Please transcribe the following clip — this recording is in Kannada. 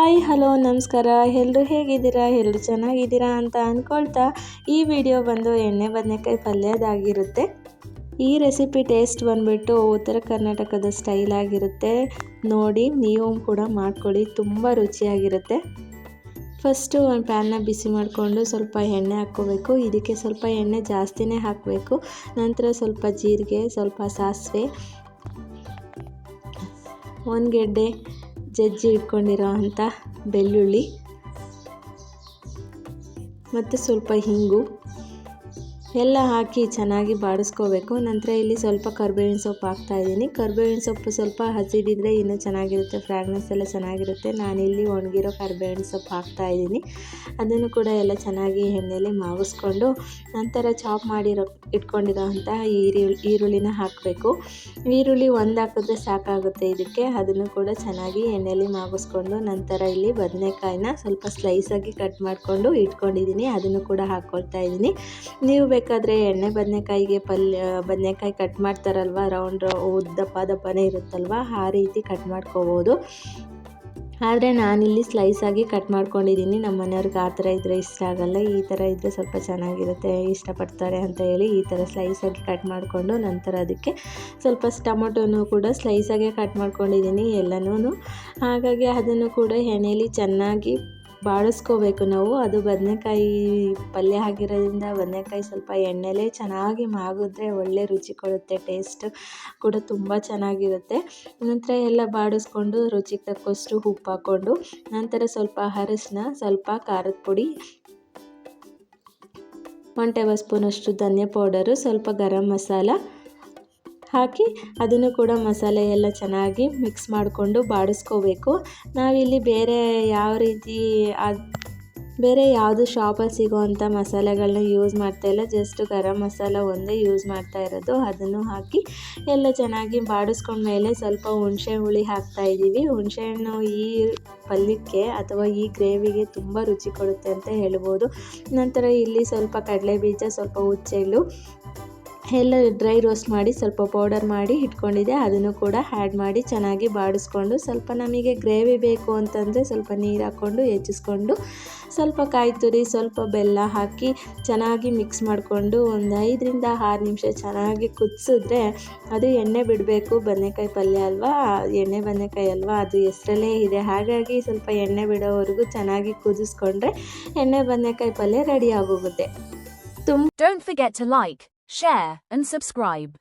ಹಾಯ್ ಹಲೋ ನಮಸ್ಕಾರ. ಎಲ್ಲರೂ ಹೇಗಿದ್ದೀರಾ? ಎಲ್ಲರೂ ಚೆನ್ನಾಗಿದ್ದೀರಾ ಅಂತ ಅಂದ್ಕೊಳ್ತಾ ಈ ವಿಡಿಯೋ ಬಂದು ಎಣ್ಣೆ ಬದನೆಕಾಯಿ ಪಲ್ಯದಾಗಿರುತ್ತೆ. ಈ ರೆಸಿಪಿ ಟೇಸ್ಟ್ ಬಂದುಬಿಟ್ಟು ಉತ್ತರ ಕರ್ನಾಟಕದ ಸ್ಟೈಲ್ ಆಗಿರುತ್ತೆ. ನೋಡಿ ನೀವು ಕೂಡ ಮಾಡ್ಕೊಳ್ಳಿ, ತುಂಬ ರುಚಿಯಾಗಿರುತ್ತೆ. ಫಸ್ಟು ಒಂದು ಪ್ಯಾನ್ನ ಬಿಸಿ ಮಾಡಿಕೊಂಡು ಸ್ವಲ್ಪ ಎಣ್ಣೆ ಹಾಕ್ಕೋಬೇಕು. ಇದಕ್ಕೆ ಸ್ವಲ್ಪ ಎಣ್ಣೆ ಜಾಸ್ತಿನೇ ಹಾಕಬೇಕು. ನಂತರ ಸ್ವಲ್ಪ ಜೀರಿಗೆ, ಸ್ವಲ್ಪ ಸಾಸಿವೆ, ಒಂದು ಗೆಡ್ಡೆ ಜಜ್ಜಿ ಇಟ್ಕೊಂಡಿರೋ ಅಂಥ ಬೆಳ್ಳುಳ್ಳಿ ಮತ್ತು ಸ್ವಲ್ಪ ಹಿಂಗು ಎಲ್ಲ ಹಾಕಿ ಚೆನ್ನಾಗಿ ಬಾಡಿಸ್ಕೋಬೇಕು. ನಂತರ ಇಲ್ಲಿ ಸ್ವಲ್ಪ ಕರಿಬೇವಿನ ಸೊಪ್ಪು ಹಾಕ್ತಾಯಿದ್ದೀನಿ. ಕರಿಬೇವಿನ ಸೊಪ್ಪು ಸ್ವಲ್ಪ ಹಸಿದಿದ್ರೆ ಇನ್ನೂ ಚೆನ್ನಾಗಿರುತ್ತೆ, ಫ್ರಾಗ್ನೆಸ್ ಎಲ್ಲ ಚೆನ್ನಾಗಿರುತ್ತೆ. ನಾನಿಲ್ಲಿ ಒಣಗಿರೋ ಕರಿಬೇವಿನ ಸೊಪ್ಪು ಹಾಕ್ತಾಯಿದ್ದೀನಿ. ಅದನ್ನು ಕೂಡ ಎಲ್ಲ ಚೆನ್ನಾಗಿ ಎಣ್ಣೆಯಲ್ಲಿ ಮಾಗಿಸ್ಕೊಂಡು ನಂತರ ಚಾಪ್ ಇಟ್ಕೊಂಡಿರೋ ಅಂಥ ಈರುಳ್ಳಿನ ಹಾಕಬೇಕು. ಈರುಳ್ಳಿ ಒಂದು ಹಾಕಿದ್ರೆ ಸಾಕಾಗುತ್ತೆ ಇದಕ್ಕೆ. ಅದನ್ನು ಕೂಡ ಚೆನ್ನಾಗಿ ಎಣ್ಣೆಯಲ್ಲಿ ಮಾಗಿಸ್ಕೊಂಡು ನಂತರ ಇಲ್ಲಿ ಬದನೆಕಾಯಿನ ಸ್ವಲ್ಪ ಸ್ಲೈಸಾಗಿ ಕಟ್ ಮಾಡಿಕೊಂಡು ಇಟ್ಕೊಂಡಿದ್ದೀನಿ. ಅದನ್ನು ಕೂಡ ಹಾಕ್ಕೊಳ್ತಾ ಇದ್ದೀನಿ. ನೀವು ಬೇಕಾದರೆ ಎಣ್ಣೆ ಬದನೆಕಾಯಿಗೆ ಬದನೆಕಾಯಿ ಕಟ್ ಮಾಡ್ತಾರಲ್ವ, ರೌಂಡ್ ದಪ್ಪನೇ ಇರುತ್ತಲ್ವ, ಆ ರೀತಿ ಕಟ್ ಮಾಡ್ಕೋಬೋದು. ಆದರೆ ನಾನಿಲ್ಲಿ ಸ್ಲೈಸಾಗಿ ಕಟ್ ಮಾಡ್ಕೊಂಡಿದ್ದೀನಿ. ನಮ್ಮ ಮನೆಯವ್ರಿಗೆ ಆ ಥರ ಇದ್ದರೆ ಇಷ್ಟ ಆಗಲ್ಲ. ಈ ಥರ ಇದ್ದರೆ ಸ್ವಲ್ಪ ಚೆನ್ನಾಗಿರುತ್ತೆ, ಇಷ್ಟಪಡ್ತಾರೆ ಅಂತ ಹೇಳಿ ಈ ಥರ ಸ್ಲೈಸಾಗಿ ಕಟ್ ಮಾಡಿಕೊಂಡು ನಂತರ ಅದಕ್ಕೆ ಸ್ವಲ್ಪ ಟೊಮೊಟೊನೂ ಕೂಡ ಸ್ಲೈಸಾಗೆ ಕಟ್ ಮಾಡ್ಕೊಂಡಿದ್ದೀನಿ ಎಲ್ಲನೂ. ಹಾಗಾಗಿ ಅದನ್ನು ಕೂಡ ಎಣ್ಣೆಯಲ್ಲಿ ಚೆನ್ನಾಗಿ ಬಾಡಿಸ್ಕೋಬೇಕು ನಾವು. ಅದು ಬದನೆಕಾಯಿ ಪಲ್ಯ ಆಗಿರೋದ್ರಿಂದ ಬದನೆಕಾಯಿ ಸ್ವಲ್ಪ ಎಣ್ಣೆಲೇ ಚೆನ್ನಾಗಿ ಮಾಗಿದ್ರೆ ಒಳ್ಳೆ ರುಚಿ ಕೊಡುತ್ತೆ, ಟೇಸ್ಟ್ ಕೂಡ ತುಂಬ ಚೆನ್ನಾಗಿರುತ್ತೆ. ನಂತರ ಎಲ್ಲ ಬಾಡಿಸ್ಕೊಂಡು ರುಚಿಗೆ ತಕ್ಕಷ್ಟು ಉಪ್ಪು ಹಾಕ್ಕೊಂಡು ನಂತರ ಸ್ವಲ್ಪ ಅರಿಶಿನ, ಸ್ವಲ್ಪ ಖಾರದ ಪುಡಿ, 1 ಟೇಬಲ್ ಸ್ಪೂನಷ್ಟು ಧನಿಯಾ ಪೌಡರು, ಸ್ವಲ್ಪ ಗರಂ ಮಸಾಲ ಹಾಕಿ ಅದನ್ನು ಕೂಡ ಮಸಾಲೆ ಎಲ್ಲ ಚೆನ್ನಾಗಿ ಮಿಕ್ಸ್ ಮಾಡಿಕೊಂಡು ಬಾಡಿಸ್ಕೋಬೇಕು. ನಾವಿಲ್ಲಿ ಬೇರೆ ಯಾವುದು ಶಾಪಲ್ಲಿ ಸಿಗೋವಂಥ ಮಸಾಲೆಗಳನ್ನ ಯೂಸ್ ಮಾಡ್ತಾಯಿಲ್ಲ, ಜಸ್ಟ್ ಗರಂ ಮಸಾಲ ಒಂದೇ ಯೂಸ್ ಮಾಡ್ತಾ ಇರೋದು. ಅದನ್ನು ಹಾಕಿ ಎಲ್ಲ ಚೆನ್ನಾಗಿ ಬಾಡಿಸ್ಕೊಂಡ್ಮೇಲೆ ಸ್ವಲ್ಪ ಹುಣಸೆ ಹುಳಿ ಹಾಕ್ತಾಯಿದ್ದೀವಿ. ಹುಣಸೆಹಣ್ಣು ಈ ಪಲ್ಯಕ್ಕೆ ಅಥವಾ ಈ ಗ್ರೇವಿಗೆ ತುಂಬ ರುಚಿ ಕೊಡುತ್ತೆ ಅಂತ ಹೇಳ್ಬೋದು. ನಂತರ ಇಲ್ಲಿ ಸ್ವಲ್ಪ ಕಡಲೆಬೀಜ, ಸ್ವಲ್ಪ ಹುಚ್ಚೆಳ್ಳು ಎಲ್ಲ ಡ್ರೈ ರೋಸ್ಟ್ ಮಾಡಿ ಸ್ವಲ್ಪ ಪೌಡರ್ ಮಾಡಿ ಇಟ್ಕೊಂಡಿದ್ದೆ. ಅದನ್ನು ಕೂಡ ಆ್ಯಡ್ ಮಾಡಿ ಚೆನ್ನಾಗಿ ಬಾಡಿಸ್ಕೊಂಡು ಸ್ವಲ್ಪ ನಮಗೆ ಗ್ರೇವಿ ಬೇಕು ಅಂತಂದರೆ ಸ್ವಲ್ಪ ನೀರು ಹಾಕ್ಕೊಂಡು ಹೆಚ್ಚಿಸ್ಕೊಂಡು ಸ್ವಲ್ಪ ಕಾಯಿ ತುರಿ, ಸ್ವಲ್ಪ ಬೆಲ್ಲ ಹಾಕಿ ಚೆನ್ನಾಗಿ ಮಿಕ್ಸ್ ಮಾಡಿಕೊಂಡು ಒಂದು 5ರಿಂದ 6 ನಿಮಿಷ ಚೆನ್ನಾಗಿ ಕುದಿಸಿದ್ರೆ ಅದು ಎಣ್ಣೆ ಬಿಡಬೇಕು. ಬದನೆಕಾಯಿ ಪಲ್ಯ ಅಲ್ವಾ, ಎಣ್ಣೆ ಬದನೆಕಾಯಿ ಅಲ್ವಾ, ಅದು ಹೆಸರಲ್ಲೇ ಇದೆ. ಹಾಗಾಗಿ ಸ್ವಲ್ಪ ಎಣ್ಣೆ ಬಿಡೋವರೆಗೂ ಚೆನ್ನಾಗಿ ಕುದಿಸ್ಕೊಂಡ್ರೆ ಎಣ್ಣೆ ಬದನೆಕಾಯಿ ಪಲ್ಯ ರೆಡಿ ಆಗೋಗುತ್ತೆ. Don't forget to like, share and subscribe.